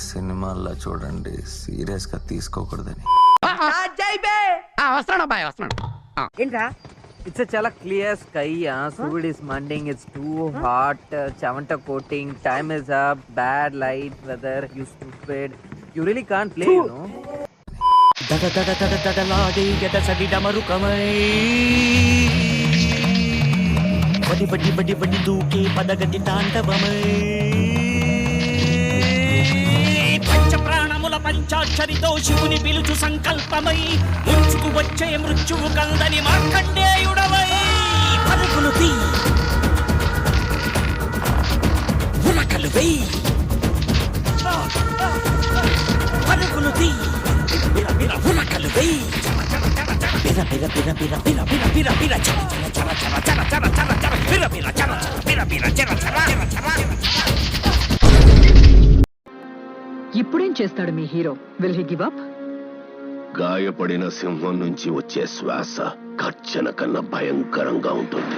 సినిమాల్లో చూడండి, సీరియస్ గా తీసుకోకూడదని. వస్తున్నాడు వస్తున్నాడు. ఏంట్రా It's a chala clear sky, Food is mending, it's too hot, chavanta coating, time is up, bad light, weather, you stupid. You really can't play, you know? దడలాడే ఎదసడి డమరుకమై వడి వడి వడి వడి దూకే పదగతి తాండవమై పంచ ప్రాణముల పంచాక్షరితో శివుని పిలుచు సంకల్పమై ముంచుకు వచ్చే మృత్యువు కందని మార్కండేయుడవై పరుగులు తీ ఉరకలు వెయ్యి పరుగులు తీ ఉరకలు వెయ్యి బిర బిర బిర బిర బిర బిర బిర బిర చర చర చర చర చర చర చర బిర బిర చర చర బిర బిర చర చర చర. ఇప్పుడేం చేస్తాడు మీ hero? Will he give up? గాయపడిన సింహం నుంచి వచ్చే శ్వాస గర్జన కన్నా భయంకరంగా ఉంటుంది.